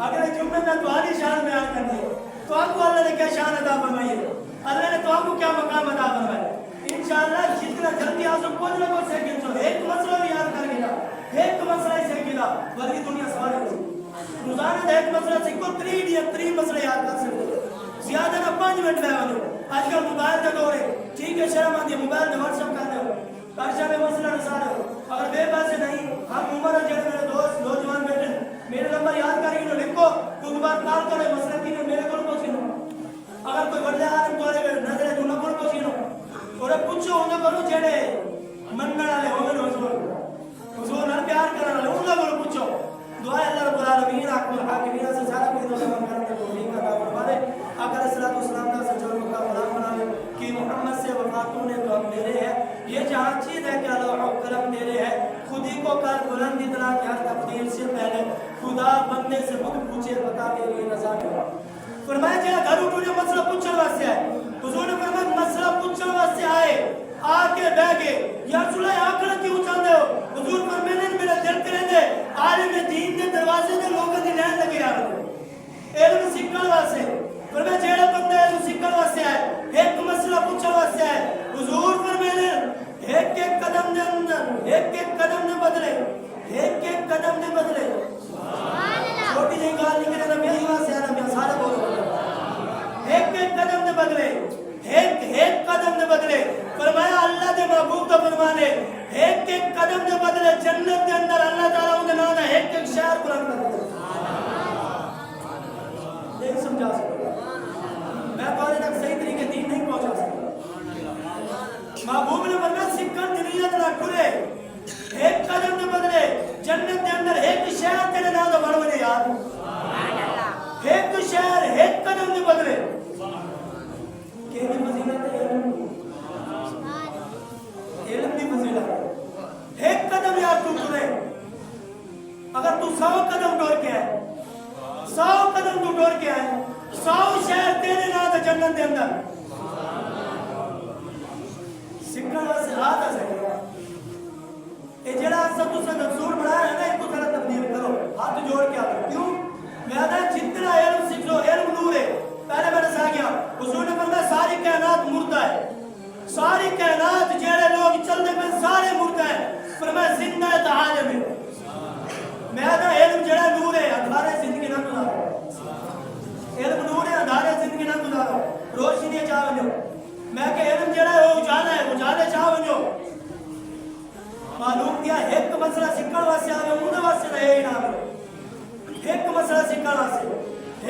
اگلے جمعے میں تمہاری شان بیان کرنی ہے. تو آپ کو اللہ نے کیا شان عطا فرمائی ہے, اللہ نے تو آپ کو کیا مقام عطا فرمایا ہے. انشاءاللہ جتنا جلدی آ سکو کچھ نہ کچھ سیکھیں سو ایک مسئلہ بھی یاد کر گیا, ایک مسئلہ ہی سیکھ گیا بلکہ دنیا سوال ہے. روزانہ ایک مسئلہ سیکھو, 3 مسئلے یاد کر سکتے, زیادہ نہ 5 منٹ لے آؤ. آج کل موبائل کا دور ہے, ٹھیک ہے شرم آتی ہے, موبائل میں واٹس ایپ کرتے ہو, پرچہ میں مسئلہ نسا رہے ہو. اگر بے پیسے نہیں, ہم عمر ہے جڑے میرے دوست نوجوان بیٹھے میرے نمبر یاد کر کے لکھو, کوئی بار کال کرے مسئلہ کی میرے کو پوچھو. اگر کوئی بڑے عالم تو نظر ہے تو نہ کو پوچھو اور پوچھو انہاں کو جڑے منن والے ہوے حضور نال پیار کرن والے انہاں کو پوچھو. دعا اللہ رب العالمین احکم الحاکمین سے سارا کوئی تو سلام کرنے کو توفیق عطا فرمائے. اگر الصلوۃ والسلام کا سچا کا غلام بنائے کہ محمد سے وفاتوں نے تو ہم میرے ہے, یہ جہاں چیز ہے کہ اللہ و کرم میرے ہے. خود ہی کو کر بلند اتنا کہ ہر تقدیر سے پہلے خدا بندے سے خود پوچھے بتا میری رضا کیا. فرمایا جہاں گھر اٹھو نے مسئلہ پوچھنے واسطے آئے, حضور نے فرمایا مسئلہ پوچھنے واسطے آئے آ کے بہ گئے, یا رسول اللہ آخرت کیوں چاہتے ہو. حضور فرمایا میرا دل کرے دے عالم دین کے دروازے دے لوگوں کی لین لگے آ رہے علم سیکھنے واسطے. فرمایا جہاں بندہ علم سیکھنے واسطے آئے ایک مسئلہ پوچھنے واسطے آئے, حضور فرمایا ایک ایک قدم دے اندر ایک ایک قدم دے بدلے ایک ایک قدم دے بدلے چھوٹی جی گال نہیں کرنا میری واسطے آنا میں سارے بولو ایک ایک قدم دے بدلے ایک ایک قدم دے بدلے. فرمایا اللہ دے محبوب کا فرمانے ایک ایک قدم دے بدلے جنت دے اندر اللہ تعالیٰ ان کے نام ہے ایک ایک شہر قرآن کر دے. نہیں سمجھا سکتا میں پہلے تک صحیح طریقے دین نہیں پہنچا سکتا. محبوب نے فرمایا سکھن دنیا نہ ٹرے ایک قدم دے بدلے جنت دے اندر ایک شہر تیرے نام دا بڑھ بنے یار ایک شہر ایک قدم دے بدلے. کہ فضیلت ہے علم دی فضیلت ہے. ایک قدم یار تو ٹرے, اگر تو 100 قدم ٹور کے آئے 100 قدم تو ٹور کے آئے 100 شہر تیرے نام دا جنت دے اندر سکھن واسطے ہاتھ آ سکے. یہ جڑا سب تو سے دستور بنایا ہے نا اس کو ذرا تبدیل کرو, ہاتھ جوڑ کے آؤ. کیوں میں نے جتنا علم سیکھ لو علم نور ہے. پہلے میں نے سا گیا حضور نے فرمایا ساری کائنات مردہ ہے, ساری کائنات جڑے لوگ چلتے پہ سارے مردہ ہیں. فرمایا زندہ ہے عالم ہے. میں نے علم جڑا نور ہے اندھارے زندگی نہ گزارو, علم نور ہے اندھارے زندگی نہ گزارو, روشنی چاہ ونجو. میں کہ علم جڑا ہے وہ اجالا ہے, اجالے چاہ ونجو. معلوم کیا ایک مسئلہ سکھن واسطے آوے انہاں واسطے رہے انعام ہے. ایک مسئلہ سکھن واسطے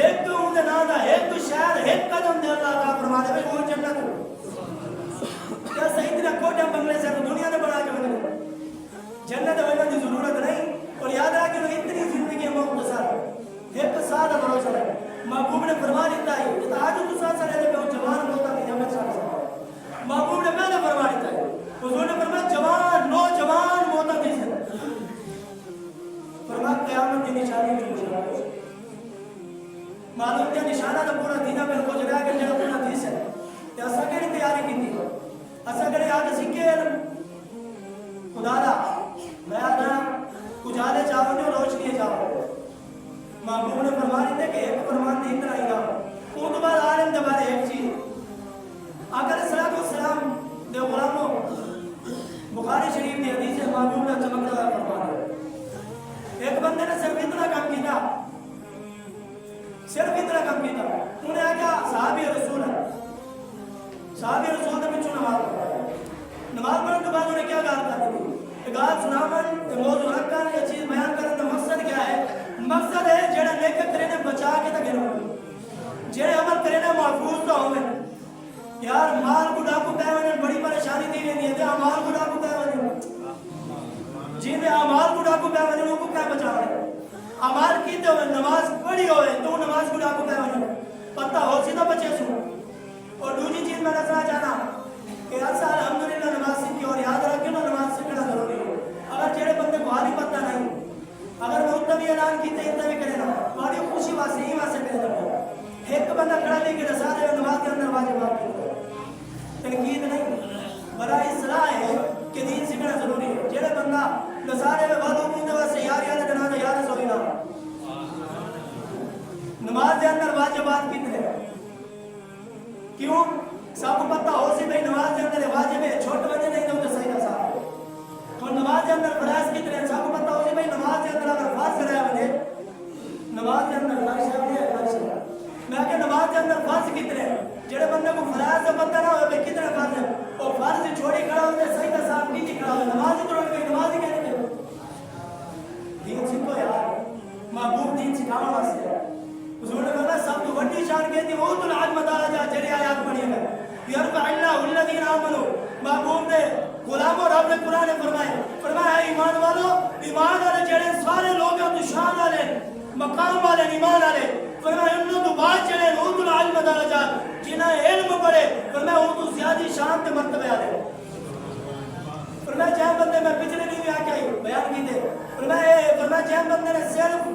ایک ان دے نام دا ایک شہر ایک قدم دے اللہ عطا فرما دے وہ جنت. کیا صحیح طرح کوٹا بنگلے سے دنیا نے بنا کے بنے جنت ہونے کی ضرورت نہیں. اور یاد رکھ کہ اتنی زندگی مختصر ایک سال کا بھروسہ ہے. محبوب نے فرما دیتا ہے کہ آج تو ساتھ ساتھ رہنے پہ جوان ہوتا نہیں ہمیں ساتھ. محبوب نے پہلے فرما دیتا ہے, حضور نے فرمایا جوان نوجوان موتا نہیں سے فرما قیامت کی نشانی کی مشاہدہ. معلوم کیا نشانہ تو پورا دینا پہ کو جگہ کے جگہ پورا دیس ہے. یا اسا کہڑی تیاری کی تھی, اسا کہڑی آگے سکھے خدا دا میں آدھا اجالے چاہوں جو روشنی چاہوں. محبوب نے فرما دیتے کہ ایک فرمان دین کر آئی گا ان تو بعد عالم دے بارے ایک چیز اگر صلاۃ والسلام دے غلاموں بخاری شریف دی حدیث ہے محبوب نے چمکتا فرما دیا. ایک بندے نے صرف اتنا کام کیا, صرف اتنا کام کیا, انہیں آگیا صحابی رسول ہے, صحابی رسول نے پچھو نماز پڑھا. نماز پڑھنے کے بعد انہیں کیا کہا تھا گال سنامن موضوع رکھن یہ چیز بیان کرنے کا مقصد کیا ہے. مقصد ہے جڑا نیک کرنے بچا کے تک گرو جڑے عمل کرنے محفوظ نہ ہوئے. یار مال کو ڈاکو کہنے بڑی پریشانی دی رہی ہے, مال کو ڈاکو کہنے جی نے مال کو ڈاکو کہنے لوگوں کو کیا بچا رہے. امال کیتے ہوئے نماز پڑھی ہوئے تو نماز کو ڈاکو کہنے پتہ ہو سیدھا بچے سو. اور دوسری چیز میں نظرہ جانا کہ ایسا الحمدللہ نماز سیکھی اور یاد رکھیں نا نماز سیکھنا ضروری ہے. اگر جڑے بندے کو حالی پتہ نہیں اگر وہ اتنا بھی اعلان کیتے اتنا بھی کرے نا بڑی خوشی واسطے ہی واسطے کرے نا. ایک بندہ کھڑا لے کے سارے نماز کے اندر واجبات کی تنقید نہیں بڑا اصلاح ہے کہ دین سیکھنا ضروری ہے. جڑے بندہ نصارے میں والوں کو واسطے یار یاد کرنا یاد سوئی نا اندر واجبات کتنے ہیں؟ کیوں؟ سب کو پتہ ہو سی بھئی نماز کے اندر واجب ہے، چھوٹ وجہ نہیں تو صحیح کا صاحب اور نماز کے اندر فرائض کتنے ہیں؟ سب کو پتہ ہو سی بھئی نماز کے اندر اگر فرض کرایا بنے نماز کے اندر میں کہ نماز کے اندر فرض کتنے ہیں؟ جڑے بندے کو فرائض سے پتہ نہ ہوئے بھئی کتنے فرض ہیں وہ فرض چھوڑی کھڑا ہوتے صحیح کا صاحب نہیں کھڑا ہوئے نماز ہی توڑ گئی نماز ہی کہنے کے دین سکھو یار محبوب دین سکھانا واسطے ہے حضور نے فرمایا سب تو بڑی شان کہتی ہے اوت العلم تعالی جا چلی آیات پڑھی ہے یرفع اللہ الذین آمنوا محبوب نے غلاموں رب نے قرآن فرمایا ایمان والو ایمان والے جڑے سارے لوگ ہیں تو شان والے مقام والے ایمان والے فرمایا انہوں تو بات چلے اوت العلم تعالی جا جنہیں علم پڑھے فرمایا وہ تو زیادہ شان تے مرتبے والے فرمایا جہاں بندے میں پچھلے نہیں بھی آ کے بیان کی تھے فرمایا جہاں بندے نے صرف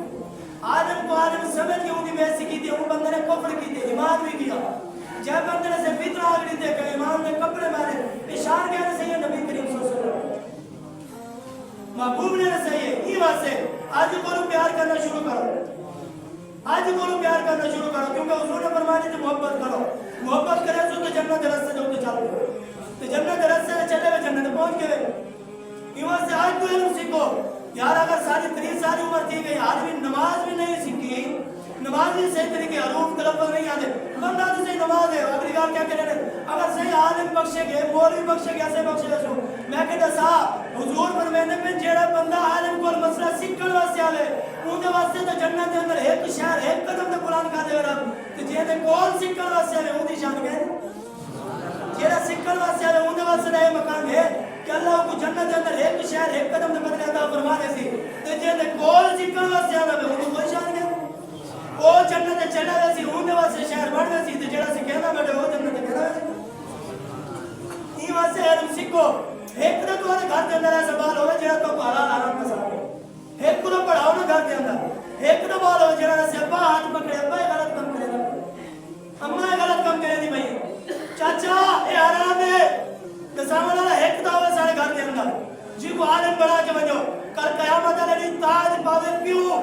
عالم کو عالم سمجھ کے ان کی بحث کی تھی ان بندے نے کفر کی تھی ایمان بھی کیا جہاں بندے نے سے فطرہ آگری تھے کہ ایمان نے کپڑے مارے اشار کہنے سے یہ نبی کریم صلی اللہ علیہ وسلم محبوب نے صحیح ہے یہ واسے آج بولو پیار کرنا شروع کرو آج بولو پیار کرنا شروع کرو کیونکہ حضور نے فرمایا تھے محبت کرو محبت کرے تو جنت راستے جو تو چلو تو جنت راستے چلے ہوئے جنت پہنچ گئے یہ واسے آج تو علم سیکھو یار اگر ساری 30 ساری عمر تھی گئی آدمی نماز بھی نہیں سیکھی نماز بھی صحیح طریقے حروف تلفظ نہیں آتے بندہ تو صحیح نماز ہے اگلی گال کیا کہنے اگر صحیح عالم بخشے گے مولوی بخشے گے ایسے بخشے گے میں کہتا سا حضور پر میں نے پہ جیڑا بندہ عالم کو مسئلہ سیکھن واسطے آلے ان دے واسطے تو جنت کے اندر ایک شہر ایک قدم تے قرآن کا دے رب تو جیڑے کون سیکھن واسطے آلے ان دی شان گئے جیڑا سیکھن واسطے آلے ان دے واسطے ہے مقام ہے کہ اللہ کو جنت کے اندر ایک شہر ایک قدم تے بدلے عطا فرما دے سی تے جیڑے کون سیکھن واسطے آلے ان کو کوئی شان گئے وہ جنت چلا گیا سی ان دے واسطے شہر بڑھ گیا سی تے جیڑا سی کہنا بیٹھے وہ جنت کہنا سی یہ واسطے علم سیکھو ایک تو تمہارے گھر کے اندر ایسا بال ہوئے جیڑا تو حلال حرام پسند ہے ایک کو پڑھاؤ نا گھر کے اندر ایک تو بال ہوئے جیڑا سے ابا ہاتھ پکڑے ابا یہ غلط کام کرے گا اما یہ غلط کام کرے دی بھائی چاچا یہ حرام ہے تو سامنے والا ایک تو ہوئے سارے گھر کے اندر جی کو عالم بڑھا کے بنو کل قیامت علیہ تاج پاوے پیو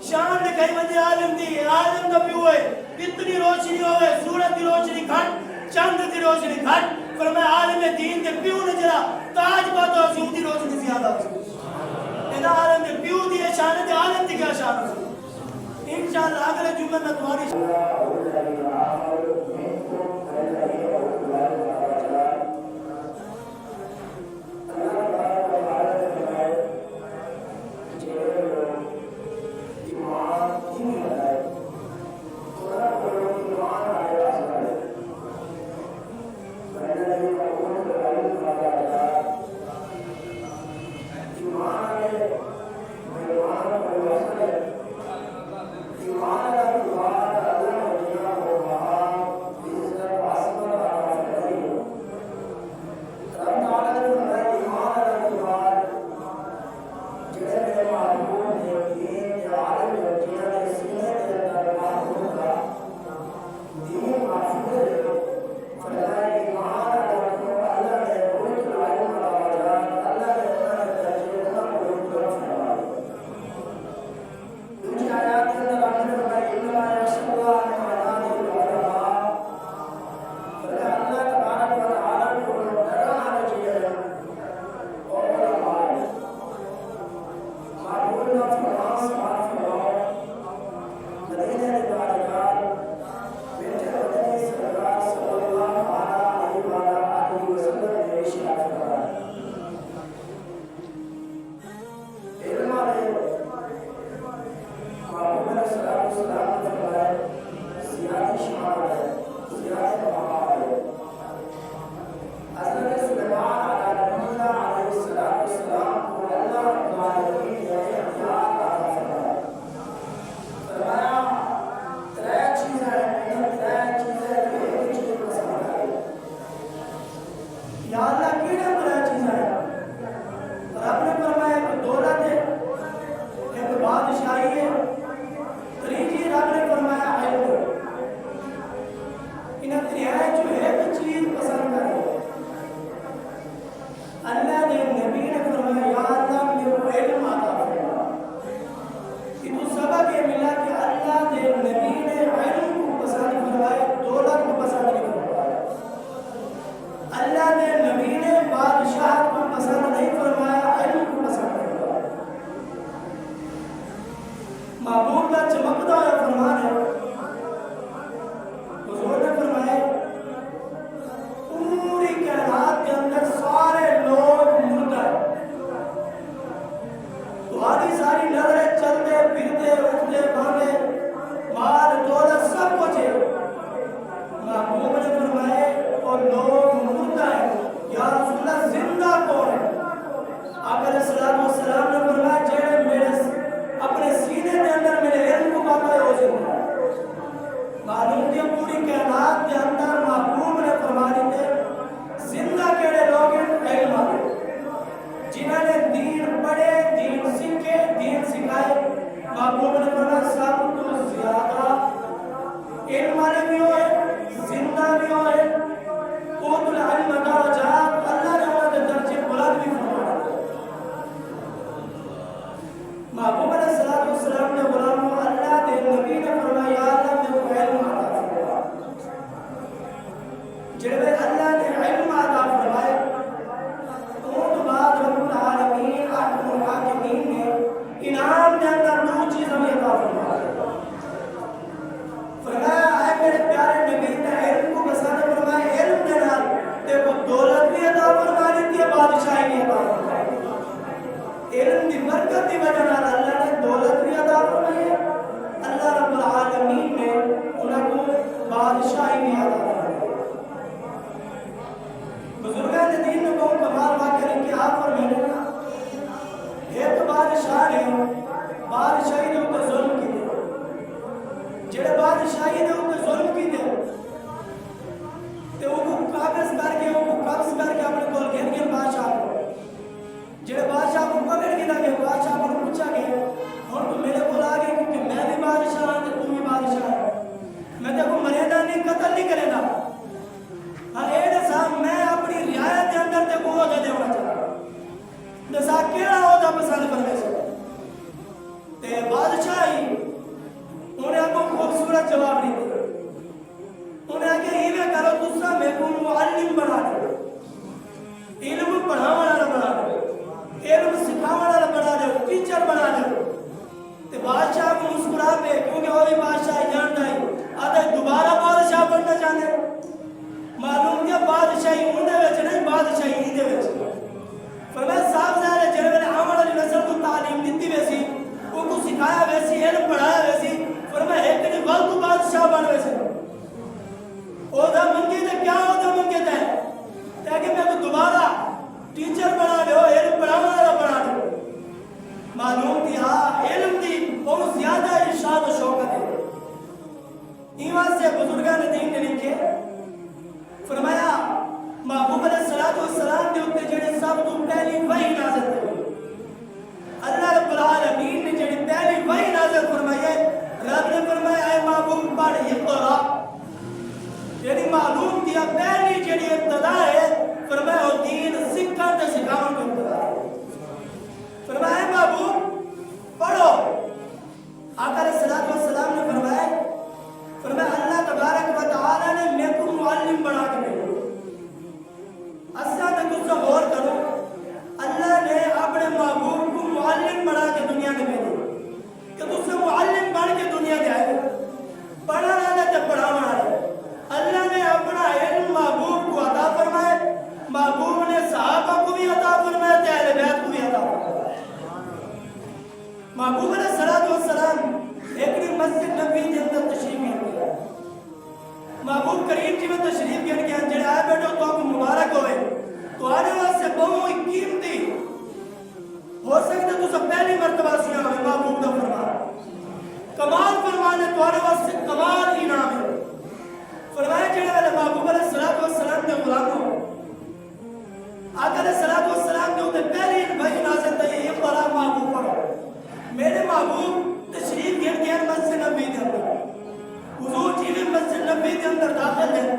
شان نے کہیں بندے عالم دی عالم دا پیو ہے اتنی روشنی ہوئے سورت دی روشنی گھٹ چند دی روشنی گھٹ پر میں عالم دین دے پیو نے جرا تاج پاتا ہو سی ان دی روشنی زیادہ ہو سی اینا عالم دے پیو دی شان ہے عالم دی کیا شان ہو سی انشاءاللہ اگلے جمعہ میں تمہاری محبوب کا چمکتا ہوا فرمان ہے. حضور نے فرمایا پوری کائنات کے اندر سارے لوگ مردہ ہیں. تمہاری ساری نظریں چلتے پھرتے اٹھتے باندھے مال دولت سب کچھ ہے. محبوب نے فرمایا اور لوگ مردہ ہیں. یا رسول اللہ زندہ کون ہے؟ آقا علیہ السلام نے فرمایا جڑے میرے اپنے سینے کے اندر میرے علم کو پاتا ہے وہ زندہ ہے. معلوم کیا پوری کائنات کے اندر محبوب نے فرمایا تھے زندہ کیڑے لوگ ہیں علم والے جنہوں نے دین پڑھے دین سیکھے دین سکھائے. محبوب نے فرمایا سب تو زیادہ علم والے بھی ہوئے زندہ بھی ہوئے. اوت العلم درجات اللہ نے انہوں نے درجے بلند بھی فرمایا. محبوب علیہ السلام نے غلاموں اللہ کے نبی نے فرمایا یا اللہ میں کو علم عطا فرما. جنہیں اللہ نے علم عطا فرمائے تو بعد رب العالمین احکم الحاکمین نے انعام کے اندر دو چیز ہمیں عطا فرمائے. فرمایا اے میرے پیارے نبی نے علم کو بسانے فرمایا علم کے نال دیکھو دولت بھی عطا فرمائی تھی بادشاہی بھی عطا فرمائی. علم کی برکت کی وجہ نال اللہ نے دولت بھی عطا فرمائی ہے. اللہ رب العالمین نے انہوں کو بادشاہی بھی عطا فرمائی. بزرگان دین نے بہت کمال واقعہ لکھی آپ اور میں نے ایک بادشاہ نے بادشاہی نے اوپر ظلم کی دے. جڑے بادشاہی نے اوپر ظلم کی دے تے وہ کو کاغذ کر کے وہ کو قبض کر کے اپنے کول گھن کے بادشاہ کو جڑے بادشاہ کو پکڑ کے لگے بادشاہ کو پوچھا گیا ہن تو میرے کول آ گئے کیونکہ میں بھی بادشاہ ہوں تے تو بھی بادشاہ ہے. میں تے کو مرے گا نہیں قتل نہیں کرے گا. ہاں اے صاحب میں اپنی رعایت کے اندر تے کو عہدہ دینا چاہتا ہوں. تے صاحب کیڑا عہدہ پسند کرنے سے تے بادشاہی انہیں کو خوبصورت جواب نہیں دیا. انہیں آگے ہی میں کرو دوسرا میں کو معلم بنا دے علم پڑھا والا بنا دے علم سکھا والا بنا دے ٹیچر بنا دے. تے بادشاہ کو مسکرا پہ کیونکہ وہ بھی بادشاہ جانتا ہے آدھے دوبارہ بادشاہ بننا چاہتے. معلوم کیا بادشاہی اندھے ویچے نہیں بادشاہی اندھے ویچے. فرمایا صاحب ظاہر جنہوں نے عامل علی نصر کو تعلیم دیتی ویسی وہ کو سکھایا ویسی علم پڑھایا ویسی. فرمایا ایک دن غلط بادشاہ بن ویسے عہدہ منگی تے کیا عہدہ منگی تے تاکہ میں کو دوبارہ ٹیچر بنا دے علم پڑھانے والا بنا دے. معلوم کیا علم دی بہت زیادہ ارشاد و شوکت ہے. ایمان سے بزرگان دین نے لکھے فرمایا محبوب علیہ السلام کے اوپر جڑے سب تو پہلی وحی نازل ہوئی اللہ رب العالمین نے جڑی پہلی وحی نازل فرمائی ہے رب نے فرمایا اے محبوب پڑھ اقرا. یعنی معلوم کیا پہلی جڑی ابتدا ہے فرمایا وہ دین سکھا تے سکھاون کی ابتدا ہے. فرمایا اے محبوب پڑھو. آقا علیہ السلام نے فرمایا اللہ تبارک و تعالی نے میں کو معلم بنا کے بھیجا. اصلا میں تجھ سے غور کرو اللہ نے اپنے محبوب کو معلم بنا کے دنیا میں بھیجا کہ تجھ سے معلم بن کے دنیا میں آئے پڑھا رہا تے پڑھانا ہے. اللہ نے اپنا علم محبوب کو عطا فرمائے. محبوب نے صحابہ کو بھی عطا فرمائے تے اہل بیت کو بھی عطا فرمائے. محبوب علیہ السلام ایک دن مسجد نبی کے اندر تشریف لے گئے. محبوب کریم جی میں تشریف لے گئے جڑے آئے بیٹھو تو آپ کو مبارک ہوئے تو آنے واسطے بہت قیمتی ہو سکتا تو سب پہلی مرتبہ سیا ہوئے محبوب کا فرمان کمال فرمانے تو آنے واسطے کمال انعام ہے. فرمایا جڑے والے محبوب علیہ السلام نے غلاموں آقا علیہ السلام نے ہوتے پہلی وحی نازل تھا یہ قرآ محبوب پڑھو. میرے محبوب تشریف گھر گئے مسجد نبی کے اندر حضور جی بھی مسجد نبی کے اندر داخل ہے.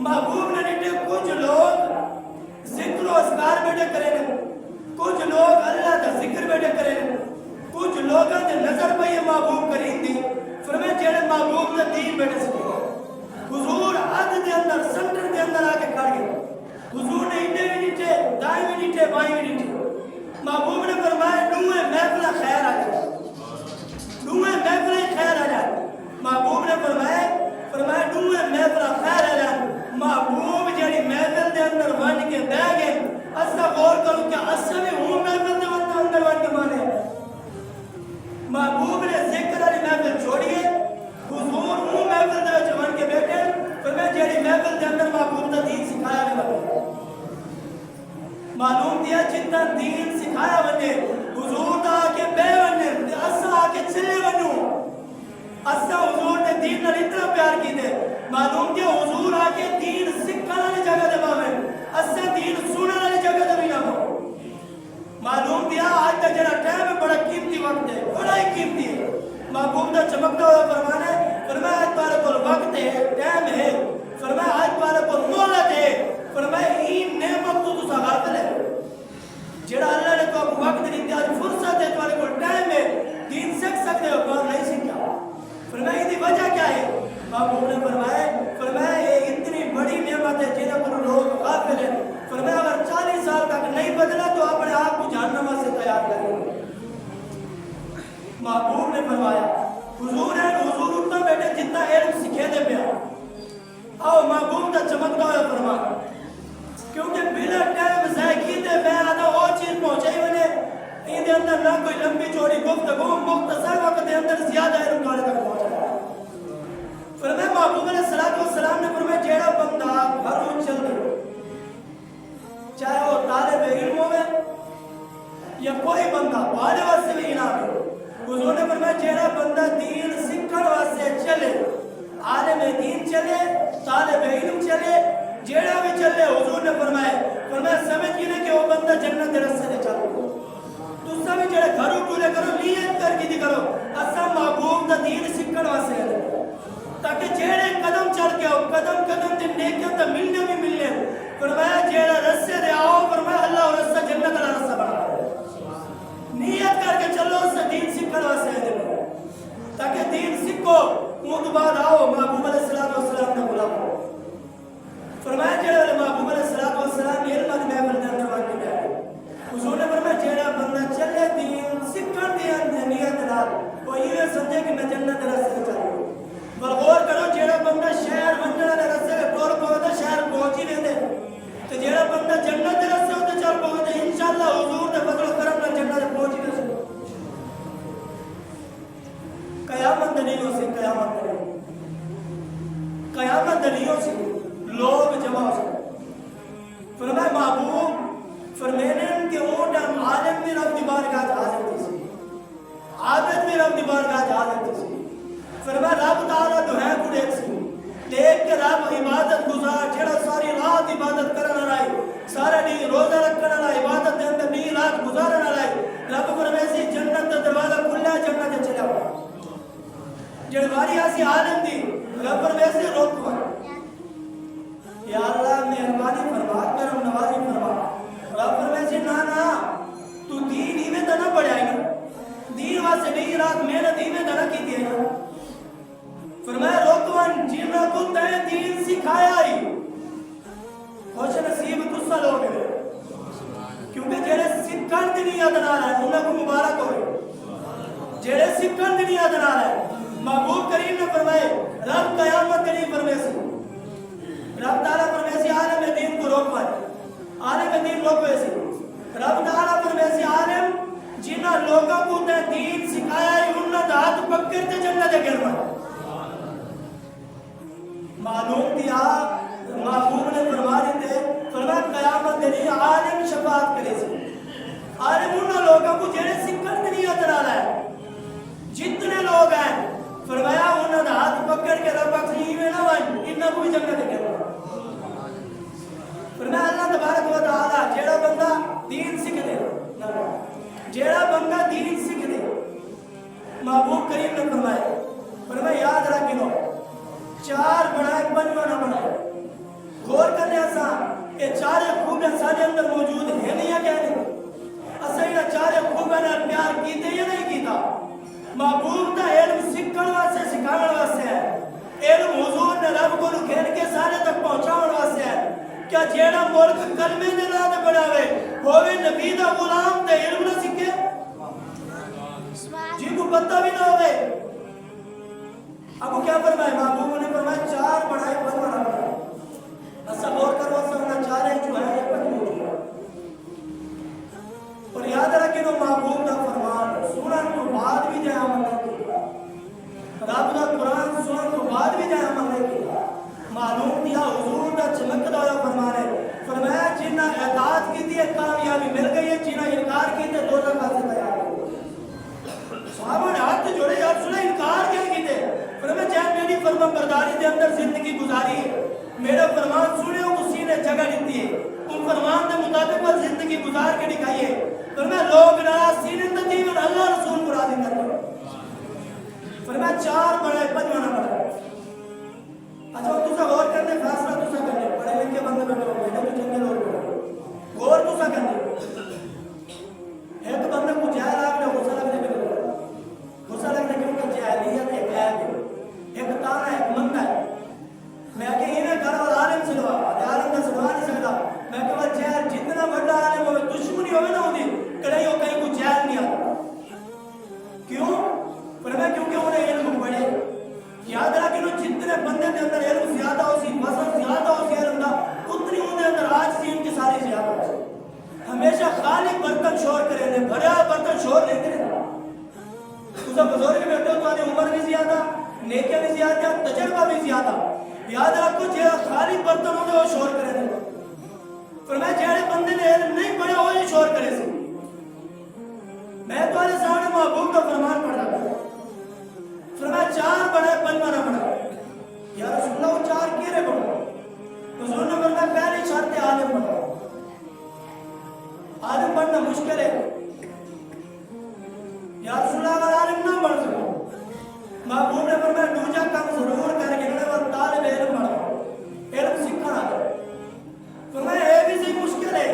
محبوب نے نیٹے کچھ لوگ ذکر و اذکار بیٹھے کرے کچھ لوگ اللہ کا ذکر بیٹھے کرے کچھ لوگوں نے نظر پہ یہ محبوب کریم دی. فرمائے جڑے محبوب نے دین بیٹھے سکے حضور عد کے اندر سنٹر کے اندر آ کے کھڑ گئے. حضور نے انڈے بھی نیچے دائیں بھی نیچے بائیں بھی نیچے. محبوب نے فرمایا ڈوئے محفلہ خیر آ گئے ڈوئے محبوب نے ذکر والی محفل چھوڑیے حضور وہ محفل دے وچ بن کے بیٹھے فرمایا جیڑی محفل دے اندر محبوب دا دین سکھایا گیا معلوم دیا جتنا دین سکھایا بنے حضور دا آ کے بے بنے اسا آ کے چلے بنو اسا حضور نے دین نال اتنا پیار کی دے معلوم دیا حضور آ کے دین سکھانے والی جگہ دے باویں اسا دین سننے والی جگہ دے بھی نہ ہو معلوم دیا آج کا جڑا ٹائم ہے بڑا قیمتی وقت ہے بڑا ہی قیمتی ہے محبوب دا چمکتا ہوا فرمان ہے فرمایا آج تمہارے کو وقت ہے ٹائم ہے فرمایا آج تمہارے کو مہلت ہے فرمایا این نعمت تو تسا غافل ہے جڑا اللہ نے تو وقت دیتا آج فرصت ہے تمہارے کو ٹائم ہے دین سیکھ سکتے ہو کون نہیں سیکھا فرمایا یہ وجہ کیا ہے محبوب نے فرمایا یہ اتنی بڑی نعمت ہے جنہیں پر لوگ غافل ہیں فرمایا اگر 40 سال تک نہیں بدلا تو اپنے آپ کو جہنم سے تیار کریں محبوب نے فرمایا حضور ہے حضور اتنا بیٹھے جتنا علم سکھے دے پیا آؤ محبوب کا چمکتا ہوا فرمایا کیونکہ بلا ٹائم ضائع کیتے میں آدھا وہ چیز پہنچائی بنے ان دے اندر نہ کوئی لمبی چوڑی گفتگو مختصر وقت دے اندر زیادہ علم کارے تک پہنچایا فرمایا محبوب علیہ السلام نے فرمایا جیڑا بندہ گھروں چل دے چاہے وہ طالب علم ہوئے یا کوئی بندہ پڑھنے واسطے بھی انعام ہے حضور نے فرمایا جیڑا بندہ دین سیکھنے واسطے چلے عالم دین چلے طالب علم چلے جیڑا بھی چلے حضور نے فرمایا سمجھ گئے کہ وہ بندہ جنت کے راستے سے چل تو سب جڑے گھروں ٹولے کرو نیت کر کے دی کرو اسا محبوب دا دین سیکھنے واسطے تاکہ جیڑے قدم چل کے قدم قدم دے نیکیاں تے ملنے بھی ملنے فرمایا جیڑا رسے دے آؤ فرمایا اللہ اور رسہ جنت والا رسہ بنا نیت کر کے چلو اس دین سیکھنے واسطے دے تاکہ دین سیکھو اون بعد آؤ محبوب علیہ السلام نے بلاؤ فرمایا جیڑا محبوب علیہ السلام علم دی محفل دے اندر واقع ہے حضور نے فرمایا جیڑا بندہ چلے دین سیکھن دی نیت نال وہ یہ سمجھے کہ میں جنت کے راستے سے چل پر غور کرو جیڑا بندہ شہر ونجن والے راستے تے ٹر پوے تے شہر پہنچ ہی ویندے تے جیڑا بندہ جنت دے راستے تے چل پوے تے انشاءاللہ حضور دے فضل و کرم نال جنت تے پہنچ ہی ویسے قیامت نہیں ہو سی قیامت نہیں ہو سی لوگ جمع ہو سکتے فرمایا محبوب فرمینن کے اون ٹائم عالم بھی رب دی بارگاہ حاضر تھی عابد بھی رب دی بارگاہ حاضر تھی فرمایا رب تعالیٰ تو ہے کوئی ایک سی دیکھ کے رب عبادت گزار جڑا ساری رات عبادت کرنا رہے سارا نہیں روزہ رکھنا رہے عبادت دے اندر نہیں رات گزارنا رہے رب فرمیسی جنت دا دروازہ کھلا جنت دے چلا ہوا جڑ باری آسی عالم دی رب فرمیسی روک ہوا یا اللہ مہربانی فرما کرم نوازی فرما رب فرمیسی نا تو دین ہی میں نہ پڑھائی نا دین واسطے نہیں رات محنت ہی میں نہ کی دی نا فرمایا روکوان جنہ کو تے دین سکھایا ہی خوش نصیب تسا لوگ ہیں کیونکہ جڑے سکھن دی نیت نال ہے انہاں کو مبارک ہوئے جڑے سکھن دی نیت نال ہے محبوب کریم نے فرمائے رب قیامت کے لیے فرمیسی رب تعالیٰ فرمیسی عالم دین کو روکوان عالم دین روکوے سی رب تعالیٰ فرمیسی عالم جنہ لوگوں کو تے دین سکھایا ہی انہاں دا ہاتھ پکڑ تے جنت گرما معلوم دیا محبوب نے فرما دیتے فرمایا قیامت کے لیے عالم شفاعت کرے سی عالم انہاں لوگوں کو جڑے سکھن دی نیت نال ہے جتنے لوگ ہیں فرمایا انہاں دا ہاتھ پکڑ کے رب اکھلی میں نہ ون انہاں کو جنت دے فرمایا اللہ تبارک و تعالی جڑا بندہ دین سیکھ دے جڑا بندہ دین سیکھ دے محبوب کریم نے فرمایا یاد رکھو چار بنائے پنجواں نہ بنائے غور کرنے آسان یہ چارے خوبیاں سارے اندر موجود ہیں نہیں یا کیا نہیں اسا یہ چارے خوبیاں نال پیار کیتے یا نہیں کیتا محبوب دا علم سکھن واسطے سکھاون واسطے ہے علم حضور نے رب کو کھین کے سارے تک پہنچاون واسطے ہے کیا جیڑا ملک کلمے دے نال بناوے ہوے نبی دا غلام تے علم نہ سکھے جن کو پتہ بھی نہ ہوے اب کیا فرمائے محبوب نے فرمایا چار بڑھائے پنجواں نہ بنائے ایسا غور کرو سمجھنا چار ہے جو ہے یہ پنجواں اور یاد رکھیں وہ محبوب کا فرمان سنن کو بعد بھی جائے رب دا قرآن سنن تو بعد بھی جائے عمل نہیں کیا معلوم دیا حضور دا چمکتا ہوا فرمان ہے فرمایا جنہ اطاعت کی تھی کامیابی مل گئی ہے جنہ انکار کی تھی دوزخ سے تیار ہے صحابہ نے ہاتھ جوڑے یا رسول اللہ انکار کیا کی تھے فرمایا چاہے میری فرمان برداری دے اندر زندگی گزاری ہے میرا فرمان سنے ہو اسی نے جگہ دیتی ہے ان فرمان دے مطابق وہ زندگی گزار کے دکھائیے فرمایا لوگ ناراض سینے تجیبن اللہ رسول کو راضی کرتے فرمایا چار بڑے پنجوانا بڑا اچھا تو سا غور کرنے فیصلہ تو سا کرنے پڑھے لکھے بندے بیٹھے ہو بیٹھے تو چنگے لوگ بیٹھے غور تو سا کرنے ایک بندے کو جہل آگے غصہ لگنے کے غصہ لگنے کیوں کہ جہلیت ایک عیب ہے ایک تانا ایک مندہ ہے میں کہ انہیں گھر اور عالم سے دعا عالم کا سدعا نہیں سکتا میں کہ وہ جہل جتنا بڑا عالم ہوئے دشمنی ہوئے نہ ہوتی کڑھائی ہو کہیں کو جہل نہیں آتا کیوں؟ فرمایا کیونکہ انہیں علم پڑھے یاد رکھ کہ جتنے بندے کے اندر علم زیادہ ہو سی وزن زیادہ ہو سی علم دا اتنی انہیں اندر آج سی ان کی ساری زیادہ ہے ہمیشہ خالی برتن شور کرے نے بھریا برتن شور لیتے رہے اسے بزرگ بیٹھے ہو تو آنے عمر بھی زیادہ نیکیاں بھی زیادہ تجربہ بھی زیادہ یاد رکھو جہاں خالی برتن ہونے وہ شور کرے نے فرمایا جہاں بندے نے علم نہیں پڑھا وہی شور کرے سی میں تو آنے سامنے محبوب کا فرمان پڑھ رہا تھا فرمایا چار بڑے پنجوانا بڑا یا رسول اللہ وہ چار کیرے بڑھو حضور نے فرمایا پہلی شرط عالم بڑھو عالم بڑھنا مشکل ہے یا رسول اللہ اگر عالم نہ بڑھ سکو محبوب نے فرمایا دوجہ کام ضرور کر کے انہیں وہ طالب علم بڑھو علم سکھنا فرمایا یہ بھی صحیح مشکل ہے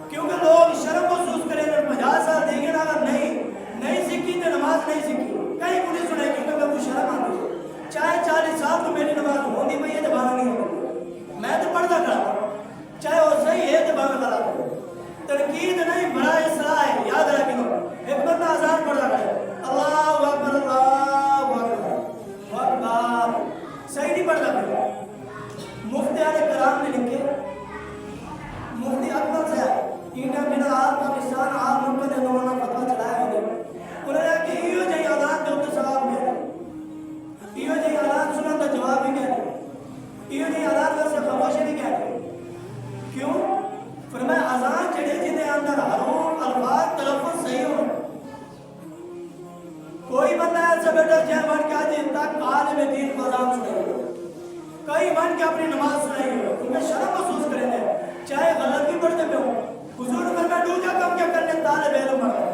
کیونکہ لوگ شرم محسوس کریں گے 50 سال دیں گے اگر نہیں سیکھی تو نماز نہیں سیکھی کہیں کو نہیں سنے کیونکہ میں کو شرم آتی ہے چاہے 40 سال تو میری نماز ہوندی پئی ہے دبانا نہیں ہوتی میں تو پڑھتا کرا چاہے وہ صحیح ہے دبانا کرا تنقید نہیں بڑا اصلاح ہے یاد رکھیں ایک بندہ آزان پڑھا کرے اللہ اکبر اللہ اکبر اکبر صحیح نہیں پڑھتا کرے مفتی علیہ کرام نے لکھے مفتی اکبر سے انڈیا بنا آل پاکستان آل ملک نے انہوں نے فتوہ چلایا ہوئے انہوں نے کہ ایو جائی آزان دے اتنے ثواب میں ایو جائی آزان سنن دا جواب بھی کہتے ایو جائی آزان ویسے خاموشی بھی کہتے کیوں؟ فرمایا آزان چڑھے جنہیں اندر حروف الفاظ تلفظ صحیح ہو کوئی بندہ ایسا بیٹھا جہاں من کے آج تک عالم دین کو آزان سنائی کئی من کے اپنی نماز سنائی ہو انہیں شرم محسوس کریں گے چاہے غلط بھی پڑھتے پہ ہو حضور نے فرمایا دوجا کم کیا کرنے طالب علم بڑھا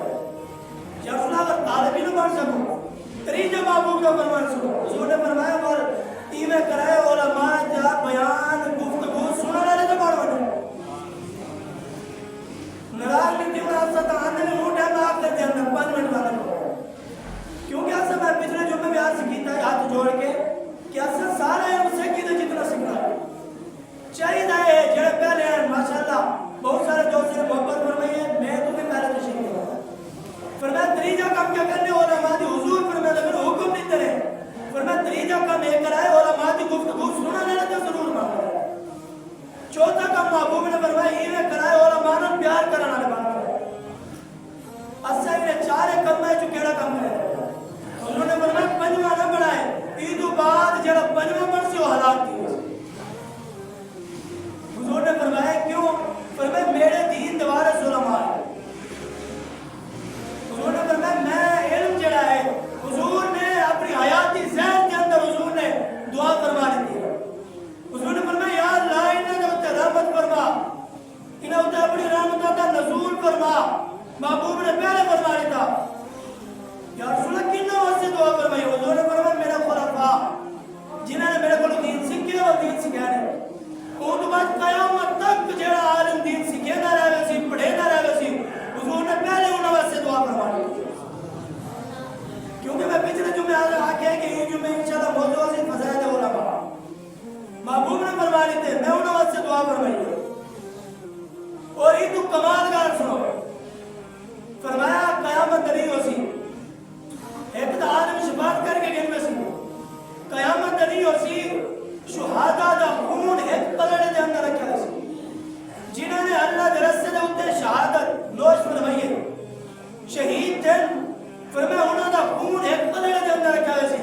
یا رسول اللہ اگر طالب علم بڑھ سکو تریجہ محبوب کا فرمان سنو حضور نے فرمایا اور ایوے کرائے علماء جا بیان گفتگو سننے والے تو بڑھ بڑھو نراز لیتی ہوں آپ ساتھ آنے میں وہ ٹائم آپ کرتے ہیں 5 منٹ والا کیونکہ ایسا میں پچھلے جمعے میں آج سکیتا ہے ہاتھ جوڑ کے کہ ایسا سارا ہے اس سے کیتے جتنا سکھنا ہے چاہید آئے جڑے پہلے ہیں ماشاءاللہ بہت سارے جو سے محبت فرمائی ہے میں تمہیں پہلے تشریف نہیں ہوتا فرمایا تریجہ کام کیا کرنے علماء دی حضور فرمایا میرے حکم نہیں کرے فرمایا تریجہ کام ایک کرائے علماء دی گفتگو سننا لینا تو ضرور مانگا ہے چوتھا کام محبوب نے فرمایا یہ کرائے علماء نے پیار کرنا لے مانگا ہے اصلا انہیں چارے کم ہے جو کیڑا کم ہے انہوں نے فرمایا پنجواں نہ بڑھائے عیدو بعد جڑا پنجواں بڑھ سے وہ ہلاک تھی حضور نے فرمایا کیوں فرمایا میرے دین دوارے علماء ہے حضور نے فرمایا میں علم جڑا ہے حضور نے اپنی حیاتی ذہن کے اندر حضور نے دعا فرما دی حضور نے فرمایا یا اللہ انہیں نے رحمت فرما انہیں ہوتا اپنی رحمت کا نزول فرما محبوب نے پہلے فرما دیتا یا رسول اللہ کتنا وقت سے دعا فرمائی حضور نے فرمایا میرا خلفاء جنہوں نے میرے کو دین سکھے اور دین سکھانے ان تو بعد قیامت تک جڑا عالم دین سکھے نہ رہے سی پڑھے نہ رہے سی حضور نے پہلے انہوں وقت سے دعا فرمائی کیونکہ میں پچھلے جمعے آگے ہیں کہ یہ جمعے انشاءاللہ موضوع سے فضائل علماء محبوب نے فرما لیتے میں انہوں وقت سے دعا فرمائی اور یہ تو کمال گار سنو فرمایا قیامت نہیں ہو سی ایک تو عالم شفاعت کر کے گن میں سی قیامت نہیں ہو سی شہادہ دا خون ایک پلڑے دے اندر رکھا سی جنہوں نے اللہ دے رسے دے ہوتے شہادت نوش فرمائیے شہید تھے فرمایا انہوں دا خون ایک پلڑے دے اندر رکھا سی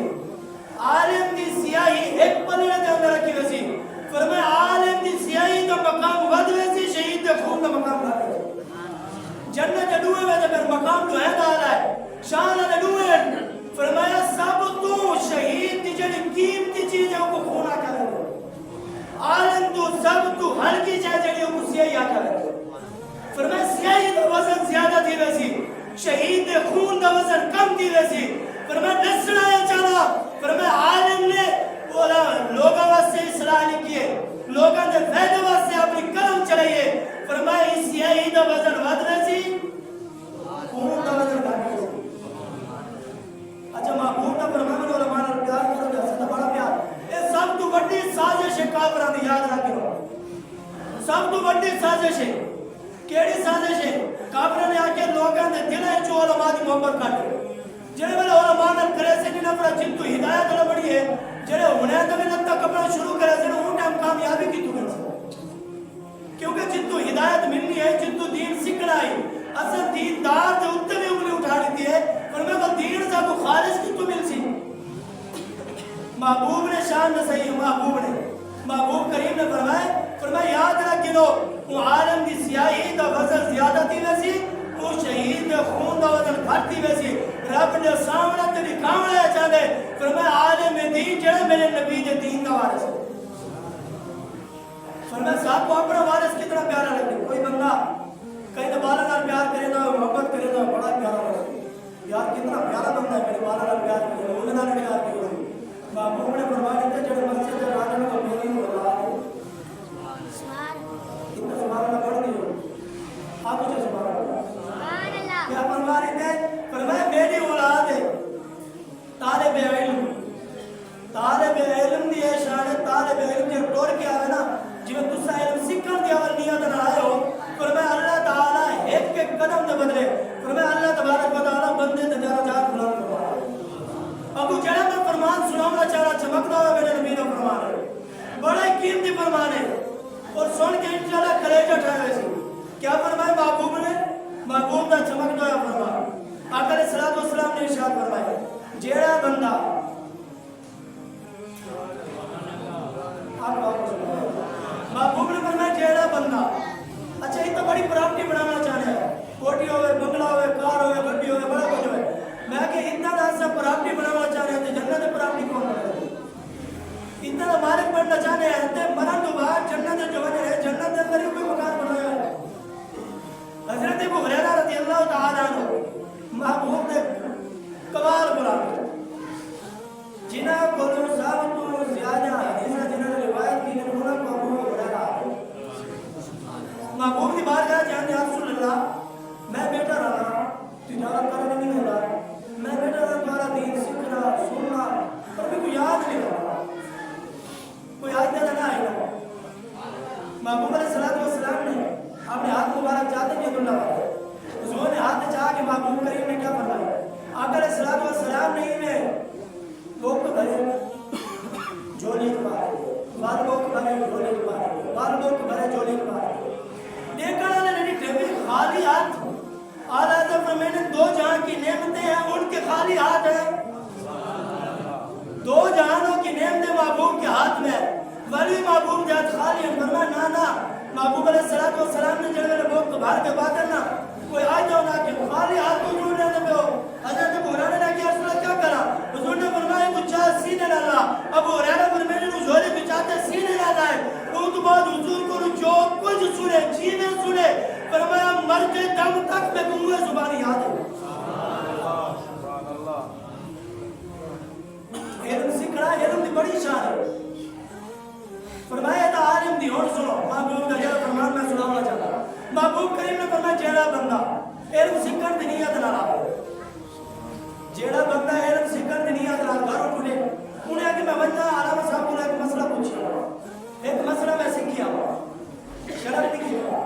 بڑی سازش ہے کیڑی سازش ہے کافر نے آ کے لوگوں نے دل چ علماء دی محبت کاٹے جڑے والے علماء نال کرے سے نہیں پڑا جتو ہدایت نہ بڑی ہے جڑے ہونے تے لگتا کپڑا شروع کرے سے اون ٹائم کامیابی کی تو کیونکہ جتو ہدایت ملنی ہے جتو دین سیکھنا ہے اصل دین دار تے اوتے بھی انگلی اٹھا لیتی ہے اور میں وہ دین سے تو خالص کی تو مل سی محبوب نے شان نہ صحیح محبوب کریم نے فرمایا یاد رکھو وہ عالم دی سیاہی دا وزن زیادہ تھی ویسی وہ شہید دے خون دا وزن گھٹ تھی ویسی رب نے سامنے تے دکھاونا چاہے فرمایا عالم دین جڑا میرے نبی دے دین دا وارث ہے فرمایا صاحب کو اپنا وارث کتنا پیارا لگے کوئی بندہ کہیں تو بالا نال پیار کرے گا محبت کرے گا بڑا پیارا لگے یار کتنا پیارا بندہ ہے میرے بالا نال پیار کرے گا انہاں نال پیار کرے گا محبوب نے فرمایا کہ جڑے مسجد دے راجن کو میری اولاد ہے اتنا سبحان اللہ پڑھ دیو آپ کچھ سبحان اللہ کیا فرما رہے تھے فرمایا میری اولاد ہے طالب علم دی ہے شان طالب علم دی ٹور کے آوے نا جو تسا علم سیکھن دی اول نیت نہ آئے ہو فرمایا اللہ تعالی ایک ایک قدم دے بدلے فرمایا اللہ تبارک و تعالی بندے تے درجات بلند کرے ابو جہل کا فرمان سنانا چاہ رہا چمکتا ہوا میرے نبی کا فرمان ہے بڑا قیمتی فرمان ہے اور سن کے انشاءاللہ کلیجہ اٹھایا ویسی کیا فرمائے محبوب کا چمکتا ہوا فرمان آقا علیہ الصلوۃ والسلام نے ارشاد فرمایا جیڑا بندہ محبوب نے فرمایا جیڑا بندہ اچھا یہ تو بڑی پراپرٹی بنانا چاہنا ہے کوٹی ہوئے بنگلہ ہوئے کار ہوئے گڈی ہوئے بڑا کچھ ہوئے میں کہ اتنا ایسا پراپرٹی بنانا چاہ رہے ہیں جنت پراپرٹی کون بنا رہے اتنا مالک بننا چاہ رہے ہیں مرن تو بعد جنت جو بنے رہے جنت اندر کوئی مکان بنایا ہے حضرت ابو ہریرہ رضی اللہ تعالیٰ عنہ محبوب نے کمال بلاتے جنہ کو صاحب تو زیادہ حدیثہ جنہ نے روایت کی انہوں کو ابو ہریرہ محبوب کی بات کہا جہاں یا رسول اللہ میں بیٹا رہا تجارت کرنے نہیں ہوتا میں بیٹا تمہارا دین سیکھنا سننا پر بھی کوئی یاد نہیں رہا کوئی یاد نہیں رہا ہے محبوب علیہ السلام نے اپنے ہاتھ مبارک چاہتے ہیں دلہ والے حضور نے ہاتھ چاہا کہ محبوب کریم نے کیا فرمایا آقا علیہ السلام نے انہیں لوگ کو بھرے جھولی کے بارے والبوں کو بھرے جھولی کے بارے والبوں کو بھرے جھولی کے بارے دیکھنا نے ٹیبل خالی ہاتھ آلہ حضرت میں نے دو جہاں کی نعمتیں ہیں ان کے خالی ہاتھ ہیں دو جہانوں کی نعمتیں محبوب کے ہاتھ میں ولی محبوب کے ہاتھ خالی ہیں فرمایا نا محبوب علیہ السلام نے جب میرے لوگ کو بھار کے بات کرنا کوئی آج جاؤ نا کہ خالی ہاتھ کو جوڑ لینے پہ ہو حضرت ابو ہریرہ نے کیا رسول اللہ کیا کرا حضور نے فرمایا کچھ چاہ سینے ڈالا ابو ہریرہ پر میں نے جھولے بچاتے سینے ڈالا ہے وہ تو بعد حضور کو جو کچھ سنے جینے سنے فرمایا مر کے دم تک میں گنگوے زبانی یاد ہے علم سکھڑا علم دی بڑی شان ہے فرمایا تھا عالم دی اور سنو محبوب کا جڑا فرمان میں سنانا چاہتا محبوب کریم نے فرمایا جیڑا بندہ علم سکھن دی نیت نہ رہا جیڑا بندہ علم سکھن دی نیت نہ گھر اٹھنے انہیں کہ میں بندہ علامہ صاحب کو ایک مسئلہ پوچھا ایک مسئلہ میں سیکھیا ہوں شرط نہیں کیا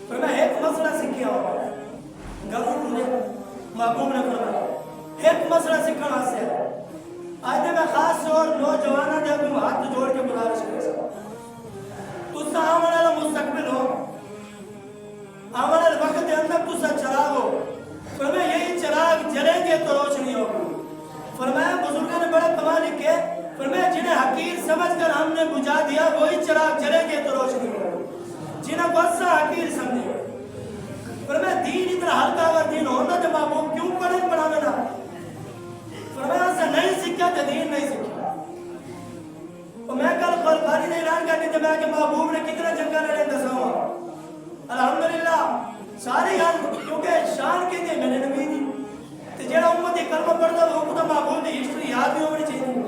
پر میں ایک مسئلہ سیکھیا ہوں گھر اٹھنے محبوب نے فرمایا ایک مسئلہ سیکھنا سے ہے آج میں خاص طور نوجوانوں نے اپنے ہاتھ جوڑ کے گزارش کرے تو سا آمن والا مستقبل ہو آمن والے وقت کے اندر تو سا چراغ ہو فرمایا یہی چراغ جلیں گے تو روشنی ہوگی فرمایا بزرگوں نے بڑا کمال کیا فرمایا جنہیں حقیر سمجھ کر ہم نے بجھا دیا وہی چراغ جلیں گے تو روشنی ہوگی جنہیں غصہ حقیر سمجھے فرمایا دین اتنا ہلکا ہوا دین ہوتا تو محبوب کیوں پڑھیں پڑھاوے نہ فرمایا سے نہیں سکھا تو دین نہیں سکھا اور میں کل خلفانی نے اعلان کرنی تھے میں کہ محبوب نے کتنا جنگا لڑے دساؤں الحمدللہ سارے یاد کیونکہ شان کے دے میں نے نبی دی تو جڑا امت ایک کلمہ پڑھتا وہ خود محبوب دی ہسٹری یاد بھی ہونی چاہیے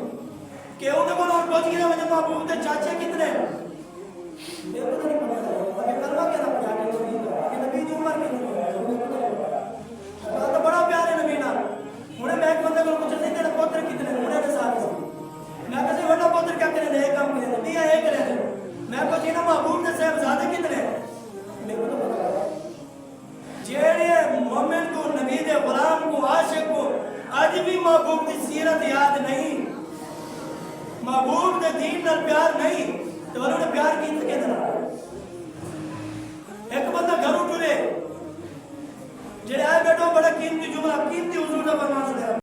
کہ انہیں کو لوگ پہنچ گیا مجھے محبوب دے چاچے کتنے یہ پتہ نہیں پڑھتا ہے کلمہ کیا نہ پڑھا کہ نبی دی عمر کتنی تو بڑا پیار ہے نبی نا انہیں میں ایک بندے کو کچھ نہیں تیرے پوتر کتنے انہیں نے ساتھ سے میں کسی بڑا پوتر کیا کرنے دے ایک کام کرنے دے دیا ایک رہے میں کو جینا محبوب نے صاحب زیادہ کتنے اج بھی محبوب کی سیرت یاد نہیں محبوب دے دین نال پیار نہیں تو انہوں نے پیار کیتا کدھر ایک بندہ گھروں ٹرے جڑے آئے بیٹھو بڑا قیمتی جملہ قیمتی حضور دا فرمان سنیا